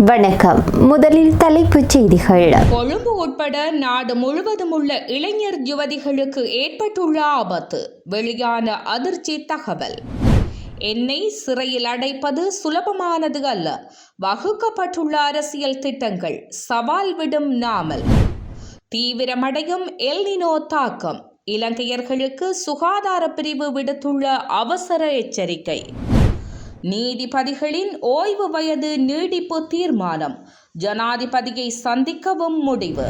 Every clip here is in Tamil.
வணக்கம். முதலில் தலைப்புச் செய்திகள். கொழும்பு உட்பட நாடு முழுவதும் உள்ள இளைஞர் யுவதிகளுக்கு ஏற்பட்டுள்ள ஆபத்து. வெளியான அதிர்ச்சி தகவல். என்னை சிறையில் அடைப்பது சுலபமானது அல்ல. வகுக்கப்பட்டுள்ள அரசியல் திட்டங்கள் சவால் விடும் நாமல். தீவிரமடையும் எல்னினோ தாக்கம். இலங்கையர்களுக்கு சுகாதார பிரிவு விடுத்துள்ள அவசர எச்சரிக்கை. நீதிபதிகளின் ஓய்வு வயது நீடிப்பு தீர்மானம். ஜனாதிபதியை சந்திக்கவும் முடிவு.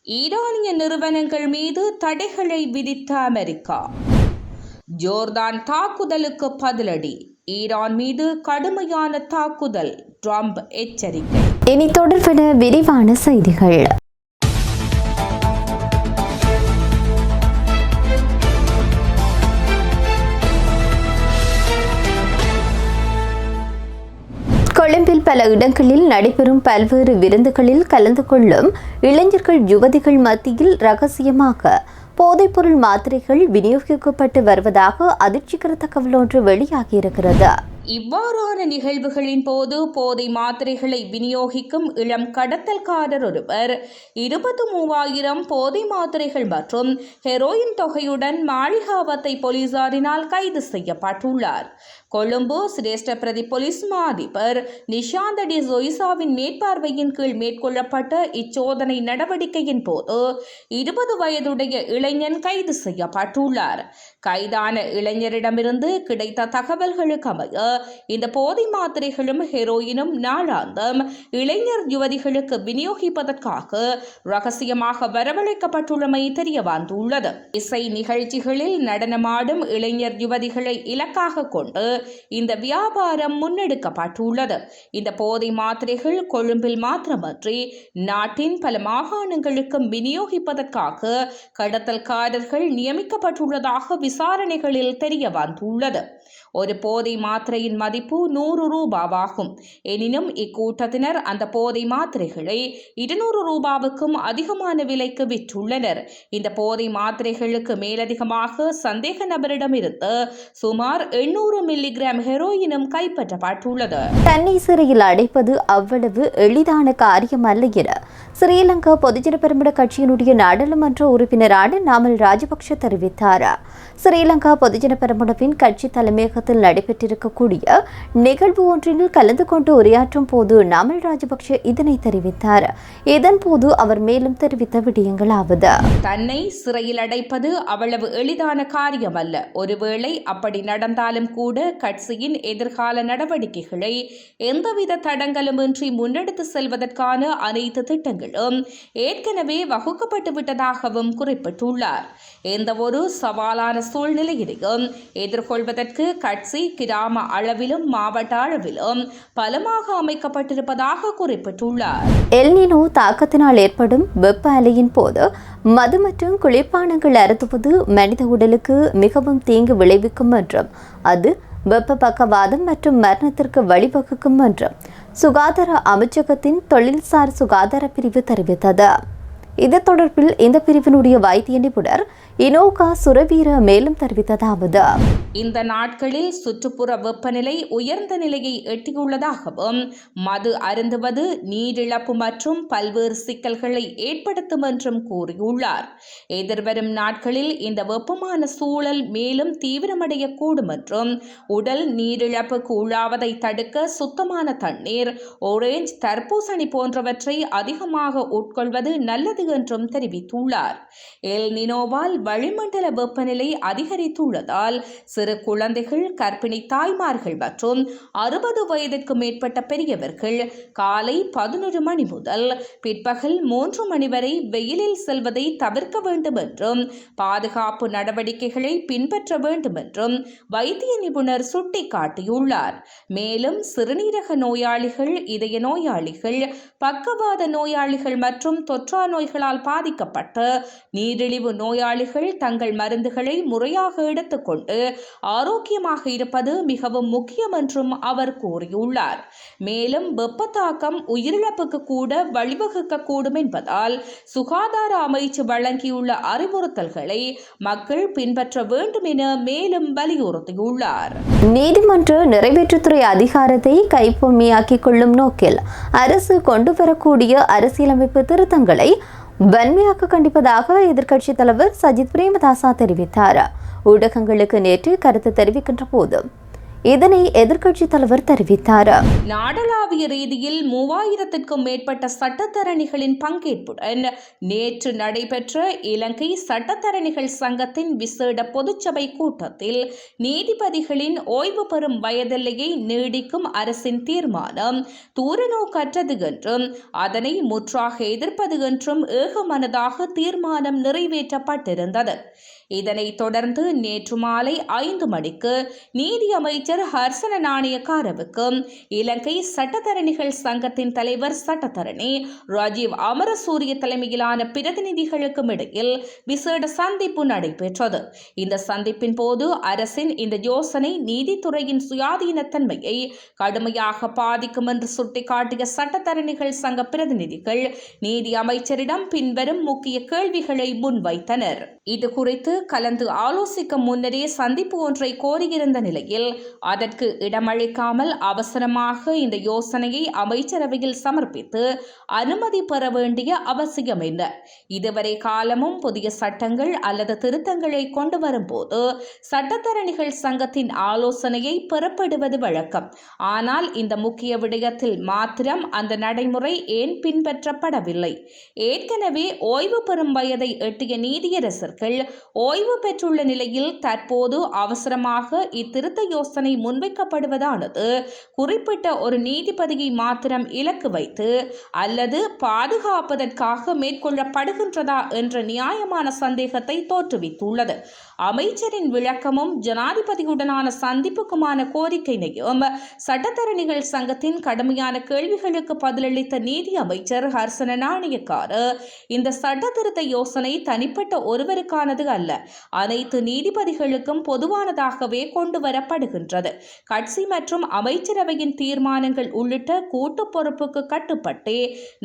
ஈரானிய நிறுவனங்கள் மீது தடைகளை விதித்த அமெரிக்கா. ஜோர்தான் தாக்குதலுக்கு பதிலடி. ஈரான் மீது கடுமையான தாக்குதல். ட்ரம்ப் எச்சரிக்கை. இனி தொடர்பான விரிவான செய்திகள். கொழும்பில் பல இடங்களில் நடைபெறும் பல்வேறு விருந்துகளில் கலந்து கொள்ளும் இளைஞர்கள் யுவதிகள் மத்தியில் ரகசியமாக போதைப்பொருள் மாத்திரைகள் விநியோகிக்கப்பட்டு வருவதாக அதிர்ச்சிகர தகவல் ஒன்று வெளியாகியிருக்கிறது. இவ்வாறான நிகழ்வுகளின் போது போதை மாத்திரைகளை விநியோகிக்கும் இளம் கடத்தல்காரர் ஒருவர் 23,000 போதை மாத்திரைகள் மற்றும் ஹெரோயின் தொகையுடன் மாளிகாவத்தை போலீசாரினால் கைது செய்யப்பட்டுள்ளார். கொழும்பு சிரேஷ்ட பிரதி போலீஸ் மா அதிபர் நிஷாந்த டி ஜொய்சாவின் மேற்பார்வையின் கீழ் மேற்கொள்ளப்பட்ட இச்சோதனை நடவடிக்கையின் போது 20 வயதுடைய இளைஞன் கைது செய்யப்பட்டுள்ளார். கைதான இளைஞரிடமிருந்து கிடைத்த தகவல்களுக்கு அமைய இந்த போதை மாத்திரைகளும் ஹெரோயினும் நாளாந்தம் இளைஞர் யுவதிகளுக்கு விநியோகிப்பதற்காக ரகசியமாக வரவழைக்கப்பட்டுள்ளமை தெரிய வந்துள்ளது. இசை நிகழ்ச்சிகளில் நடனமாடும் இளைஞர் யுவதிகளை இலக்காக கொண்டு இந்த வியாபாரம் முன்னெடுக்கப்பட்டுள்ளது. இந்த போதை மாத்திரைகள் கொழும்பில் மாத்திரமன்றி நாட்டின் பல மாகாணங்களுக்கும் விநியோகிப்பதற்காக கடத்தல்காரர்கள் நியமிக்கப்பட்டுள்ளதாக விசாரணைகளில் தெரிய வந்துள்ளது. ஒரு போதை மாத்திரையின் மதிப்பு 100 ரூபாவாகும். எனினும் இக்கூட்டத்தினர் அந்த போதை மாத்திரைகளை 200 ரூபாவுக்கும் அதிகமான விலைக்கு விற்றுள்ளனர். இந்த போதை மாத்திரைகளுக்கு மேலதிகமாக சந்தேக நபரிடமிருந்து சுமார் 800 மில்லிகிராம் ஹெரோயினும் கைப்பற்றப்பட்டுள்ளது. தன்னை சிறையில் அடைப்பது அவ்வளவு எளிதான காரியம் அல்ல என ஸ்ரீலங்கா பொதுஜன பெரமுன கட்சியினுடைய நாடாளுமன்ற உறுப்பினரான நாமல் ராஜபக்ஷ தெரிவித்தார். ஸ்ரீலங்கா பொதுஜன பெரமுனவின் கட்சி தலைமையகத்தில் நடைபெற்றிருக்கக்கூடிய நிகழ்வு ஒன்றில் கலந்து கொண்டு உரையாற்றும் போது நாமல் ராஜபக்ஷ இதனை தெரிவித்தார். இதன்போது அவர் மேலும் தெரிவித்த விடயங்களாவது: தன்னை சிறையில் அடைப்பது அவ்வளவு எளிதான காரியம் அல்ல. ஒருவேளை அப்படி நடந்தாலும் கூட கட்சியின் எதிர்கால நடவடிக்கைகளை எந்தவித தடங்களுமின்றி முன்னெடுத்து செல்வதற்கான அனைத்து திட்டங்களும் ஏற்கனவே வகுக்கப்பட்டு விட்டதாகவும் குறிப்பிட்டுள்ளார். எந்த ஒரு சவாலான சூழ்நிலையினையும் எதிர்கொள்வதற்கு கட்சி கிராம அளவிலும் மாவட்ட அளவிலும் பலமாக அமைக்கப்பட்டிருப்பதாக குறிப்பிட்டுள்ளார். எல்னினோ தாக்கத்தினால் ஏற்படும் வெப்ப அலையின் போது மது மற்றும் குளிர்பானங்கள் அருந்துவது மனித உடலுக்கு மிகவும் தீங்கு விளைவிக்கும் என்றும் அது வெப்ப பக்கவாதம் மற்றும் மரணத்திற்கு வழிவகுக்கும் என்றும் சுகாதார அமைச்சகத்தின் தொழில்சார் சுகாதார பிரிவு தெரிவித்தது. இது தொடர்பில் இந்த பிரிவினுடைய வைத்திய நிபுணர் இனோகா சுரவீர மேலும் தெரிவித்ததாவது: இந்த நாட்களில் சுற்றுப்புற வெப்பநிலை உயர்ந்த நிலையை எட்டியுள்ளதாகவும் மது அருந்துவது நீரிழப்பு மற்றும் பல்வேறு சிக்கல்களை ஏற்படுத்தும் என்றும் கூறியுள்ளார். எதிர்வரும் நாட்களில் இந்த வெப்பமான சூழல் மேலும் தீவிரமடையக்கூடும் என்றும் உடல் நீரிழப்புக்கு உள்ளாவதை தடுக்க சுத்தமான தண்ணீர், ஆரஞ்சு, தர்பூசணி போன்றவற்றை அதிகமாக உட்கொள்வது நல்லது என்றும் தெரிவித்துள்ளார். எல் நினோவால் வளிமண்டல வெப்பநிலை அதிகரித்துள்ளதால் சிறு குழந்தைகள், கர்ப்பிணி தாய்மார்கள் மற்றும் 60 வயதிற்கு மேற்பட்ட பெரியவர்கள் காலை 11 மணி முதல் பிற்பகல் 3 மணி வரை வெயிலில் செல்வதை தவிர்க்க வேண்டும் என்றும் பாதுகாப்பு நடவடிக்கைகளை பின்பற்ற வேண்டும் என்றும் வைத்திய நிபுணர் சுட்டிக்காட்டியுள்ளார். மேலும் சிறுநீரக நோயாளிகள், இதய நோயாளிகள், பக்கவாத நோயாளிகள் மற்றும் தொற்றா நோய்கள் நோய்களால் பாதிக்கப்பட்ட நீரிழிவு நோயாளிகள் தங்கள் மருந்துகளை முறையாக எடுத்துக்கொண்டு ஆரோக்கியமாக இருப்பது மிகவும் முக்கியம் என்றும் அவர் கூறியுள்ளார். மேலும் வெப்பத்தாக்கம் உயிரிழப்புக்கு கூட வழிவகுக்கக்கூடும் என்பதால் சுகாதார அமைச்சு வழங்கியுள்ள அறிவுறுத்தல்களை மக்கள் பின்பற்ற வேண்டும் என மேலும் வலியுறுத்தியுள்ளார். நீதிமன்ற நிறைவேற்றுத்துறை அதிகாரத்தை கைப்பொம்மையாக்கிக் கொள்ளும் நோக்கில் அரசு கொண்டு வரக்கூடிய அரசியலமைப்பு திருத்தங்களை வன்மையாக கண்டிப்பதாக எதிர்க்கட்சித் தலைவர் சஜித் பிரேமதாச தெரிவித்தார். ஊடகங்களுக்கு நேற்று கருத்து தெரிவிக்கின்ற போது இதனை எதிர்க்கட்சித் தலைவர் தெரிவித்தார். நாடளாவிய ரீதியில் 3000க்கும் மேற்பட்ட சட்டத்தரணிகளின் பங்கேற்புடன் நேற்று நடைபெற்ற இலங்கை சட்டத்தரணிகள் சங்கத்தின் விசேட பொதுச்சபை கூட்டத்தில் நீதிபதிகளின் ஓய்வு பெறும் வயதெல்லையை நீடிக்கும் அரசின் தீர்மானம் தூரநோக்கற்றது என்றும் அதனை முற்றாக எதிர்ப்பது என்றும் ஏகமனதாக தீர்மானம் நிறைவேற்றப்பட்டிருந்தது. இதனைத் தொடர்ந்து நேற்று மாலை 5 மணிக்கு நீதி அமைச்சர் ஹர்சன நாணயக்காரவுக்கு இலங்கை சட்டத்தரணிகள் சங்கத்தின் தலைவர் சட்டத்தரணி ராஜீவ் அமரசூரிய தலைமையிலான பிரதிநிதிகளுக்கும் இடையில் விசேட சந்திப்பு நடைபெற்றது. இந்த சந்திப்பின் போது அரசின் இந்த யோசனை நீதித்துறையின் சுயாதீனத்தன்மையை கடுமையாக பாதிக்கும் என்று சுட்டிக்காட்டிய சட்டத்தரணிகள் சங்க பிரதிநிதிகள் நீதி அமைச்சரிடம் பின்வரும் முக்கிய கேள்விகளை முன்வைத்தனர். இது குறித்து கலந்து ஆலோசிக்க முன்னரே சந்திப்பு ஒன்றை கோரியிருந்த நிலையில் அதற்கு இடமளிக்காமல் அவசரமாக இந்த யோசனையை அமைச்சரவையில் சமர்ப்பித்து அனுமதி பெற வேண்டிய அவசியம் என்ன? இதுவரை காலமும் புதிய சட்டங்கள் அல்லது திருத்தங்களை கொண்டு வரும்போது சட்டத்தரணிகள் சங்கத்தின் ஆலோசனையை பெறப்படுவது வழக்கம். ஆனால் இந்த முக்கிய விடயத்தில் மாத்திரம் அந்த நடைமுறை ஏன் பின்பற்றப்படவில்லை? ஏற்கனவே ஓய்வு பெறும் வயதை எட்டிய நீதியரசர்கள் ஓய்வு பெற்றுள்ள நிலையில் தற்போது அவசரமாக இத்திருத்த யோசனை முன்வைக்கப்படுவதானது குறிப்பிட்ட ஒரு நீதிபதியை மாத்திரம் இலக்கு வைத்து அல்லது பாதுகாப்பதற்காக மேற்கொள்ளப்படுகின்றதா என்ற நியாயமான சந்தேகத்தை தோற்றுவித்துள்ளது. அமைச்சரின் விளக்கமும் ஜனாதிபதியுடனான சந்திப்புக்குமான கோரிக்கையினையும் சட்டத்தரணிகள் சங்கத்தின் கடுமையான கேள்விகளுக்கு பதிலளித்த நீதி அமைச்சர் ஹர்சன நாணயக்கார இந்த சட்ட திருத்த யோசனை தனிப்பட்ட ஒருவருக்கானது அல்ல, அனைத்து நீதிபதிகளுக்கும் பொதுவானதாகவே கொண்டு வரப்படுகின்றது. கட்சி மற்றும் அமைச்சரவையின் தீர்மானங்கள் உள்ளிட்ட கூட்டு பொறுப்புக்கு கட்டுப்பட்டே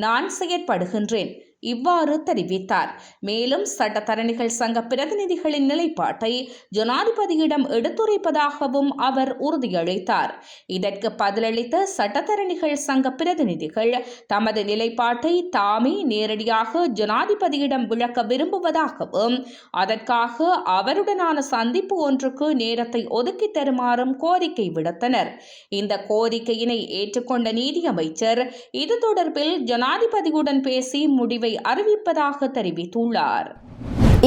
நான் செயற்படுகின்றேன். இவ்வாறு தெரிவித்தார். மேலும் சட்டத்தரணிகள் சங்க பிரதிநிதிகளின் நிலைப்பாட்டை ஜனாதிபதியிடம் எடுத்துரைப்பதாகவும் அவர் உறுதியளித்தார். இதற்கு பதிலளித்த சட்டத்தரணிகள் சங்க பிரதிநிதிகள் தமது நிலைப்பாட்டை தாமே நேரடியாக ஜனாதிபதியிடம் விளக்க விரும்புவதாகவும் அதற்காக அவருடனான சந்திப்பு ஒன்றுக்கு நேரத்தை ஒதுக்கி தருமாறும் கோரிக்கை விடுத்தனர். இந்த கோரிக்கையினை ஏற்றுக்கொண்ட நீதியமைச்சர் இது தொடர்பில் ஜனாதிபதியுடன் பேசி முடிவை அறிவிப்பதாக தெரிவித்துள்ளார்.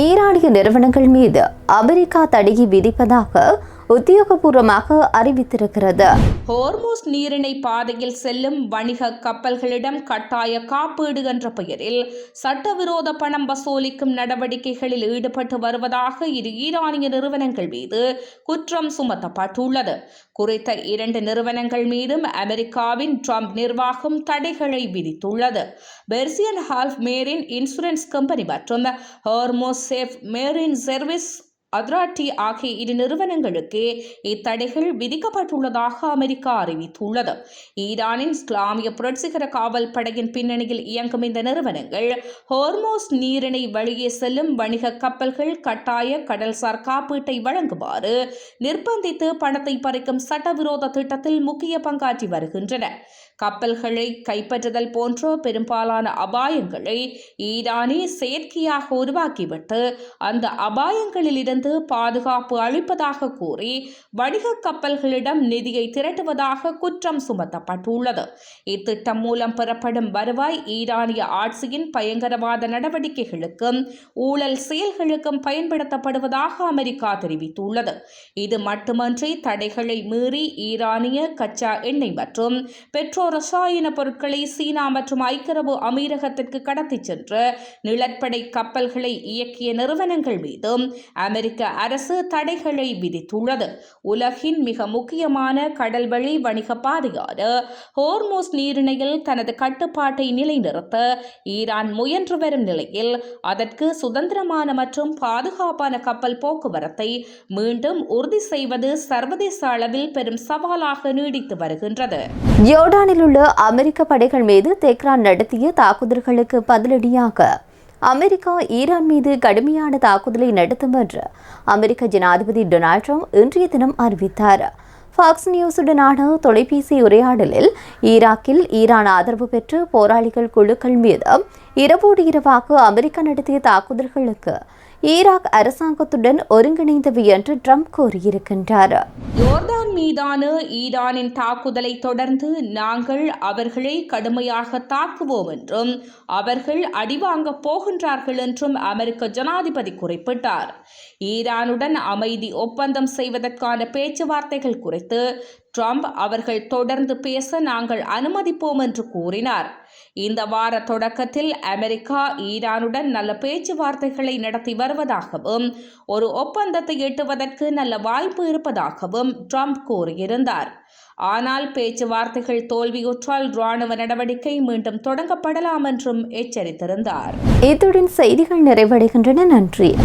ஈரானிய நிறுவனங்கள் மீது அமெரிக்கா தடையை விதிப்பதாக உத்தியோகபூர்வமாக அறிவித்திருக்கிறது. ஹோர்முஸ் நீரிணை பாதையில் செல்லும் வணிக கப்பல்களிடம் கட்டாய காப்பீடு என்ற பெயரில் சட்டவிரோத பணம் வசூலிக்கும் நடவடிக்கைகளில் ஈடுபட்டு வருவதாக இரு ஈரானிய நிறுவனங்கள் மீது குற்றம் சுமத்தப்பட்டுள்ளது. குறித்த 2 நிறுவனங்கள் மீதும் அமெரிக்காவின் ட்ரம்ப் நிர்வாகம் தடைகளை விதித்துள்ளது. பெர்சியன் ஹால்ஃப் மேரின் இன்சூரன்ஸ் கம்பெனி மற்றும் ஹோர்முஸ் சேஃப் மேரின் சர்வீஸ் அத்ராட்டி ஆகிய 2 நிறுவனங்களுக்கு இத்தடைகள் விதிக்கப்பட்டுள்ளதாக அமெரிக்கா அறிவித்துள்ளது. ஈரானின் இஸ்லாமிய புரட்சிகர காவல் படையின் பின்னணியில் இயங்கும் இந்த நிறுவனங்கள் ஹோர்முஸ் நீரிணை வழியே செல்லும் வணிக கப்பல்கள் கட்டாய கடல்சார் காப்பீட்டை வழங்குமாறு நிர்பந்தித்து பணத்தை பறிக்கும் சட்டவிரோத திட்டத்தில் முக்கிய பங்காற்றி வருகின்றன. கப்பல்களை கைப்பற்றுதல் போன்ற பெரும்பாலான அபாயங்களை ஈரானே செயற்கையாக உருவாக்கிவிட்டு அந்த அபாயங்களில் இருந்து பாதுகாப்பு அளிப்பதாக கூறி வணிக கப்பல்களிடம் நிதியை திரட்டுவதாக குற்றம் சுமத்தப்பட்டுள்ளது. இத்திட்டம் மூலம் பெறப்படும் வருவாய் ஈரானிய ஆட்சியின் பயங்கரவாத நடவடிக்கைகளுக்கும் ஊழல் செயல்களுக்கும் பயன்படுத்தப்படுவதாக அமெரிக்கா தெரிவித்துள்ளது. இது மட்டுமன்றி தடைகளை மீறி ஈரானிய கச்சா எண்ணெய் மற்றும் பெட்ரோல் ரசாயன பொருட்களை சீனா மற்றும் ஐக்கிய அரபு அமீரகத்திற்கு கடத்திச் சென்று நிலப்படை கப்பல்களை இயக்கிய நிறுவனங்கள் மீது அமெரிக்க அரசு தடைகளை விதித்துள்ளது. உலகின் மிக முக்கியமான கடல்வழி வணிக பாதையான ஹோர்மோஸ் நீரிணையில் தனது கட்டுப்பாட்டை நிலைநிறுத்த ஈரான் முயன்று வரும் நிலையில் அதற்கு சுதந்திரமான மற்றும் பாதுகாப்பான கப்பல் போக்குவரத்தை மீண்டும் உறுதி செய்வது சர்வதேச அளவில் பெரும் சவாலாக நீடித்து வருகின்றது. ஜோர்டானில் உள்ள அமெரிக்க படைகள் மீது தெஹ்ரான் நடத்திய தாக்குதல்களுக்கு பதிலடியாக அமெரிக்கா ஈரான் மீது கடுமையான தாக்குதலை நடத்தும் என்று அமெரிக்க ஜனாதிபதி டொனால்ட் ட்ரம்ப் இன்றைய தினம் அறிவித்தார். ஃபாக்ஸ் நியூஸுடனான தொலைபேசி உரையாடலில் ஈராக்கில் ஈரான் ஆதரவு பெற்ற போராளிகள் குழுக்கள் மீது இரவோடு இரவாக அமெரிக்கா நடத்திய தாக்குதல்களுக்கு ஈராக் அரசாங்கத்துடன் ஒருங்கிணைந்தவை என்று ட்ரம்ப் கூறியிருக்கின்றார். ஜோர்டான் மீதான ஈரானின் தாக்குதலை தொடர்ந்து நாங்கள் அவர்களை கடுமையாக தாக்குவோம் என்றும் அவர்கள் அடிவாங்கப் போகின்றார்கள் என்றும் அமெரிக்க ஜனாதிபதி குறிப்பிட்டார். ஈரானுடன் அமைதி ஒப்பந்தம் செய்வதற்கான பேச்சுவார்த்தைகள் குறித்து ட்ரம்ப் அவர்கள் தொடர்ந்து பேச நாங்கள் அனுமதிப்போம் என்று கூறினார். இந்த வார தொடக்கத்தில் அமெரிக்கா ஈரானுடன் நல்ல பேச்சுவார்த்தைகளை நடத்தி வருவதாகவும் ஒரு ஒப்பந்தத்தை எட்டுவதற்கு நல்ல வாய்ப்பு இருப்பதாகவும் ட்ரம்ப் கூறியிருந்தார். ஆனால் பேச்சுவார்த்தைகள் தோல்வியுற்றால் ராணுவ நடவடிக்கை மீண்டும் தொடங்கப்படலாம் என்றும் எச்சரித்திருந்தார். இத்துடன் செய்திகள் நிறைவடைகின்றன. நன்றி.